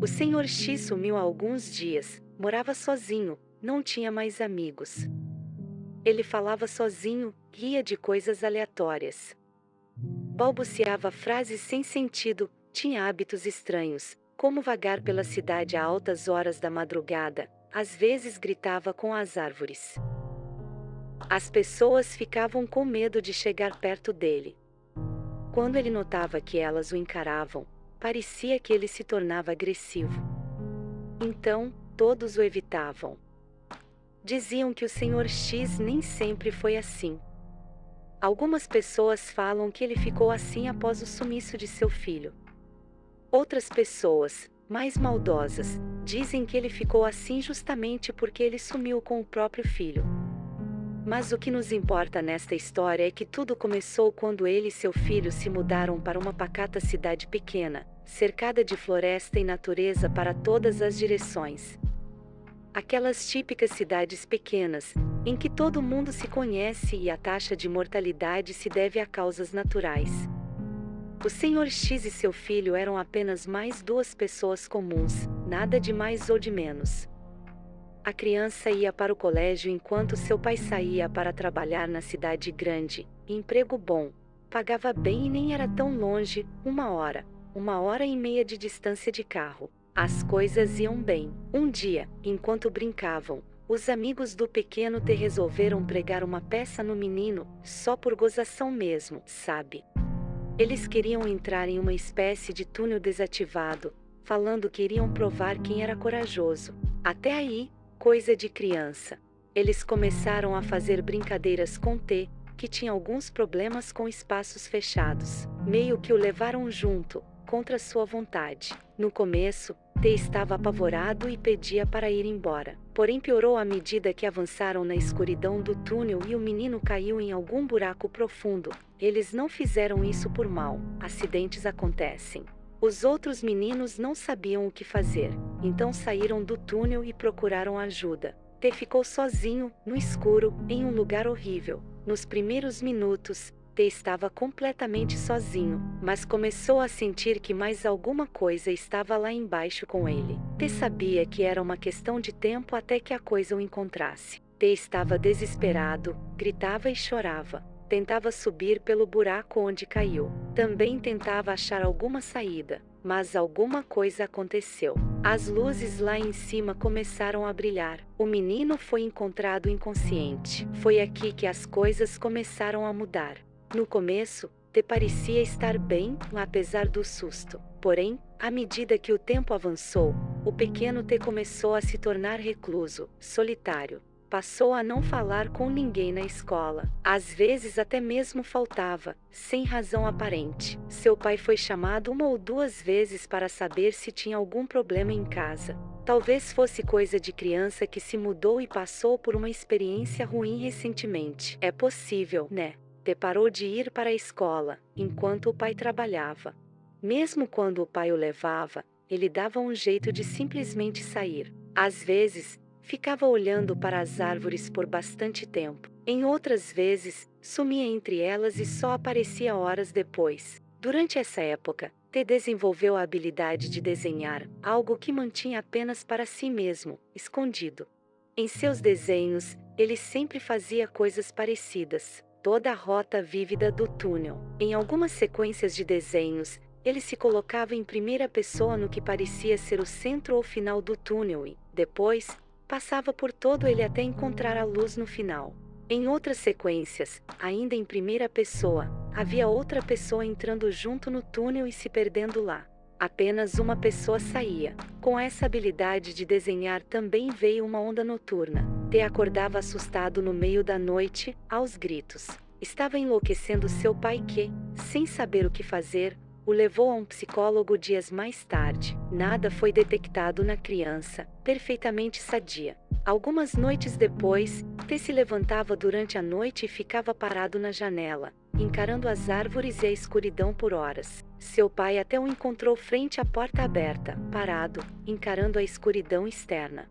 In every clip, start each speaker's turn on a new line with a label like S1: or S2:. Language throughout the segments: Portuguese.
S1: O Senhor X sumiu há alguns dias, morava sozinho, não tinha mais amigos. Ele falava sozinho, ria de coisas aleatórias. Balbuciava frases sem sentido, tinha hábitos estranhos, como vagar pela cidade a altas horas da madrugada, às vezes gritava com as árvores. As pessoas ficavam com medo de chegar perto dele. Quando ele notava que elas o encaravam, parecia que ele se tornava agressivo. Então, todos o evitavam. Diziam que o Senhor X nem sempre foi assim. Algumas pessoas falam que ele ficou assim após o sumiço de seu filho. Outras pessoas, mais maldosas, dizem que ele ficou assim justamente porque ele sumiu com o próprio filho. Mas o que nos importa nesta história é que tudo começou quando ele e seu filho se mudaram para uma pacata cidade pequena, cercada de floresta e natureza para todas as direções. Aquelas típicas cidades pequenas, em que todo mundo se conhece e a taxa de mortalidade se deve a causas naturais. O Senhor X e seu filho eram apenas mais duas pessoas comuns, nada de mais ou de menos. A criança ia para o colégio enquanto seu pai saía para trabalhar na cidade grande, emprego bom, pagava bem e nem era tão longe, 1 hora e meia de distância de carro. As coisas iam bem. Um dia, enquanto brincavam, os amigos do pequeno T resolveram pregar uma peça no menino, só por gozação mesmo, sabe? Eles queriam entrar em uma espécie de túnel desativado, falando que iriam provar quem era corajoso. Até aí, coisa de criança. Eles começaram a fazer brincadeiras com T, que tinha alguns problemas com espaços fechados. Meio que o levaram junto, contra sua vontade. No começo, T estava apavorado e pedia para ir embora. Porém piorou à medida que avançaram na escuridão do túnel e o menino caiu em algum buraco profundo. Eles não fizeram isso por mal. Acidentes acontecem. Os outros meninos não sabiam o que fazer, então saíram do túnel e procuraram ajuda. T ficou sozinho, no escuro, em um lugar horrível. Nos primeiros minutos, T estava completamente sozinho, mas começou a sentir que mais alguma coisa estava lá embaixo com ele. T sabia que era uma questão de tempo até que a coisa o encontrasse. T estava desesperado, gritava e chorava. Tentava subir pelo buraco onde caiu. Também tentava achar alguma saída, mas alguma coisa aconteceu. As luzes lá em cima começaram a brilhar. O menino foi encontrado inconsciente. Foi aqui que as coisas começaram a mudar. No começo, T parecia estar bem, apesar do susto. Porém, à medida que o tempo avançou, o pequeno T começou a se tornar recluso, solitário. Passou a não falar com ninguém na escola. Às vezes até mesmo faltava, sem razão aparente. Seu pai foi chamado 1 ou 2 vezes para saber se tinha algum problema em casa. Talvez fosse coisa de criança que se mudou e passou por uma experiência ruim recentemente. É possível, né? T parou de ir para a escola, enquanto o pai trabalhava. Mesmo quando o pai o levava, ele dava um jeito de simplesmente sair. Às vezes, ficava olhando para as árvores por bastante tempo. Em outras vezes, sumia entre elas e só aparecia horas depois. Durante essa época, T desenvolveu a habilidade de desenhar, algo que mantinha apenas para si mesmo, escondido. Em seus desenhos, ele sempre fazia coisas parecidas. Toda a rota vívida do túnel. Em algumas sequências de desenhos, ele se colocava em primeira pessoa no que parecia ser o centro ou final do túnel e, depois, passava por todo ele até encontrar a luz no final. Em outras sequências, ainda em primeira pessoa, havia outra pessoa entrando junto no túnel e se perdendo lá. Apenas uma pessoa saía. Com essa habilidade de desenhar também veio uma onda noturna. T acordava assustado no meio da noite, aos gritos. Estava enlouquecendo seu pai que, sem saber o que fazer, o levou a um psicólogo dias mais tarde. Nada foi detectado na criança, perfeitamente sadia. Algumas noites depois, T se levantava durante a noite e ficava parado na janela, encarando as árvores e a escuridão por horas. Seu pai até o encontrou frente à porta aberta, parado, encarando a escuridão externa.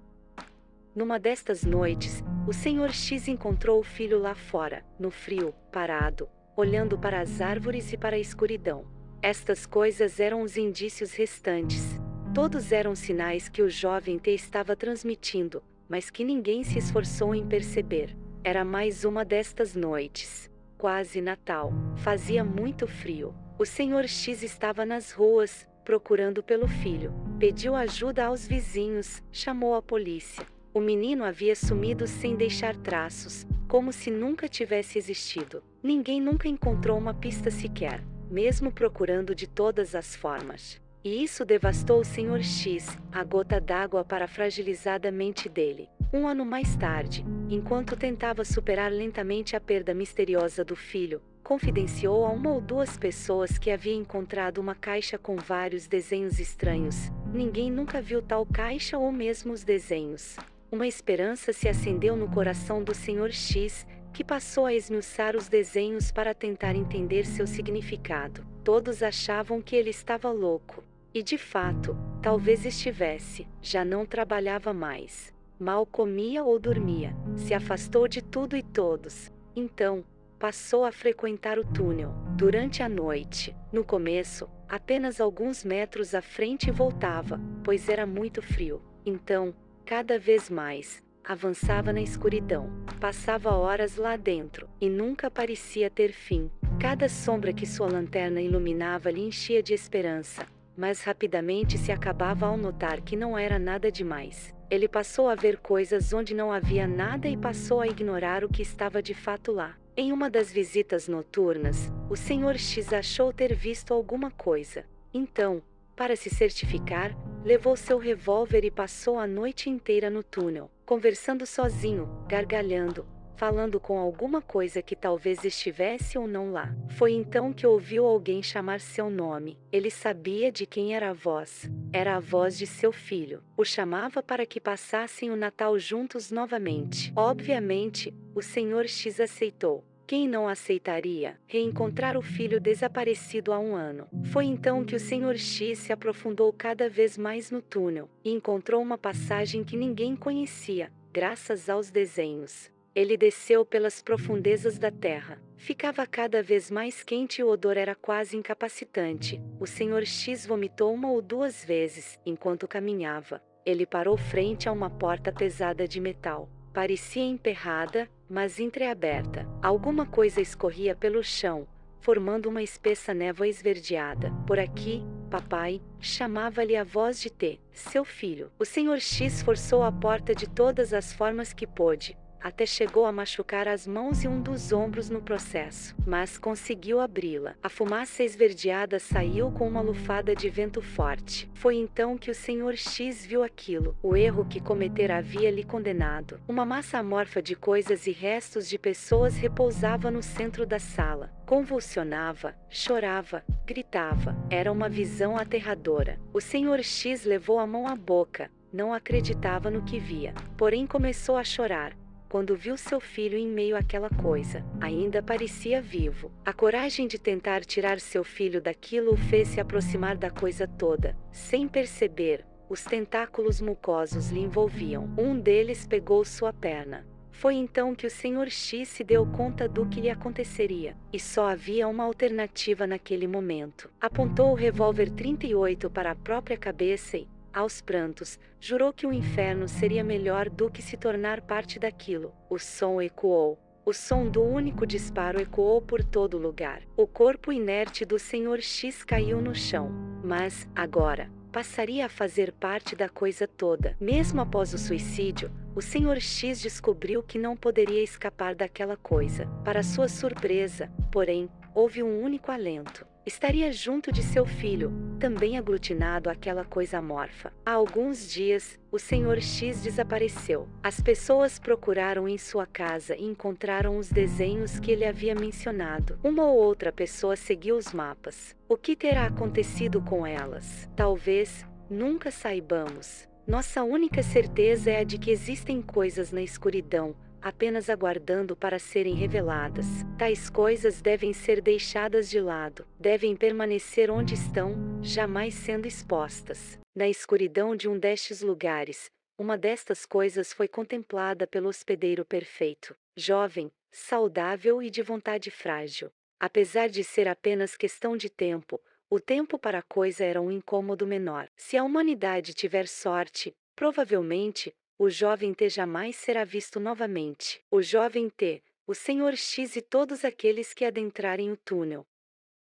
S1: Numa destas noites, o Senhor X encontrou o filho lá fora, no frio, parado, olhando para as árvores e para a escuridão. Estas coisas eram os indícios restantes. Todos eram sinais que o jovem T estava transmitindo, mas que ninguém se esforçou em perceber. Era mais uma destas noites. Quase Natal. Fazia muito frio. O Senhor X estava nas ruas, procurando pelo filho. Pediu ajuda aos vizinhos, chamou a polícia. O menino havia sumido sem deixar traços, como se nunca tivesse existido. Ninguém nunca encontrou uma pista sequer, mesmo procurando de todas as formas. E isso devastou o Senhor X, a gota d'água para a fragilizada mente dele. Um ano mais tarde, enquanto tentava superar lentamente a perda misteriosa do filho, confidenciou a uma ou duas pessoas que havia encontrado uma caixa com vários desenhos estranhos. Ninguém nunca viu tal caixa ou mesmo os desenhos. Uma esperança se acendeu no coração do Senhor X, que passou a esmiuçar os desenhos para tentar entender seu significado. Todos achavam que ele estava louco. E de fato, talvez estivesse. Já não trabalhava mais. Mal comia ou dormia. Se afastou de tudo e todos. Então, passou a frequentar o túnel. Durante a noite. No começo, apenas alguns metros à frente e voltava, pois era muito frio. Então, cada vez mais, avançava na escuridão. Passava horas lá dentro, e nunca parecia ter fim. Cada sombra que sua lanterna iluminava lhe enchia de esperança, mas rapidamente se acabava ao notar que não era nada demais. Ele passou a ver coisas onde não havia nada e passou a ignorar o que estava de fato lá. Em uma das visitas noturnas, o Senhor X achou ter visto alguma coisa. Então, para se certificar, levou seu revólver e passou a noite inteira no túnel, conversando sozinho, gargalhando, falando com alguma coisa que talvez estivesse ou não lá. Foi então que ouviu alguém chamar seu nome. Ele sabia de quem era a voz. Era a voz de seu filho. O chamava para que passassem o Natal juntos novamente. Obviamente, o Senhor X aceitou. Quem não aceitaria reencontrar o filho desaparecido há um ano? Foi então que o Senhor X se aprofundou cada vez mais no túnel e encontrou uma passagem que ninguém conhecia, graças aos desenhos. Ele desceu pelas profundezas da terra. Ficava cada vez mais quente e o odor era quase incapacitante. O Senhor X vomitou uma ou duas vezes enquanto caminhava. Ele parou frente a uma porta pesada de metal. Parecia emperrada, mas entreaberta. Alguma coisa escorria pelo chão, formando uma espessa névoa esverdeada. Por aqui, papai, chamava-lhe a voz de T, seu filho. O Senhor X forçou a porta de todas as formas que pôde, até chegou a machucar as mãos e um dos ombros no processo, mas conseguiu abri-la. A fumaça esverdeada saiu com uma lufada de vento forte. Foi então que o Senhor X viu aquilo. O erro que cometera havia lhe condenado. Uma massa amorfa de coisas e restos de pessoas repousava no centro da sala. Convulsionava, chorava, gritava. Era uma visão aterradora. O Senhor X levou a mão à boca. Não acreditava no que via. Porém começou a chorar quando viu seu filho em meio àquela coisa. Ainda parecia vivo. A coragem de tentar tirar seu filho daquilo o fez se aproximar da coisa toda. Sem perceber, os tentáculos mucosos lhe envolviam. Um deles pegou sua perna. Foi então que o Senhor X se deu conta do que lhe aconteceria. E só havia uma alternativa naquele momento. Apontou o revólver 38 para a própria cabeça e, aos prantos, jurou que o inferno seria melhor do que se tornar parte daquilo. O som ecoou. O som do único disparo ecoou por todo lugar. O corpo inerte do Senhor X caiu no chão. Mas, agora, passaria a fazer parte da coisa toda. Mesmo após o suicídio, o Senhor X descobriu que não poderia escapar daquela coisa. Para sua surpresa, porém, houve um único alento. Estaria junto de seu filho, também aglutinado àquela coisa amorfa. Há alguns dias, o Senhor X desapareceu. As pessoas procuraram em sua casa e encontraram os desenhos que ele havia mencionado. Uma ou outra pessoa seguiu os mapas. O que terá acontecido com elas? Talvez nunca saibamos. Nossa única certeza é a de que existem coisas na escuridão, apenas aguardando para serem reveladas. Tais coisas devem ser deixadas de lado, devem permanecer onde estão, jamais sendo expostas. Na escuridão de um destes lugares, uma destas coisas foi contemplada pelo hospedeiro perfeito, jovem, saudável e de vontade frágil. Apesar de ser apenas questão de tempo, O tempo para a coisa era um incômodo menor. Se a humanidade tiver sorte, provavelmente, o jovem T jamais será visto novamente. O jovem T, o Senhor X e todos aqueles que adentrarem o túnel.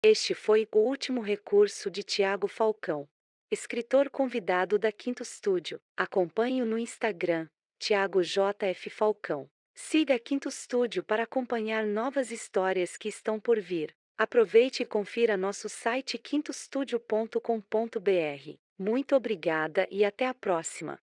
S1: Este foi o último recurso de Tiago Falcão, escritor convidado da Quinto Estúdio. Acompanhe-o no Instagram, Tiago JF Falcão. Siga a Quinto Estúdio para acompanhar novas histórias que estão por vir. Aproveite e confira nosso site quintostudio.com.br. Muito obrigada e até a próxima!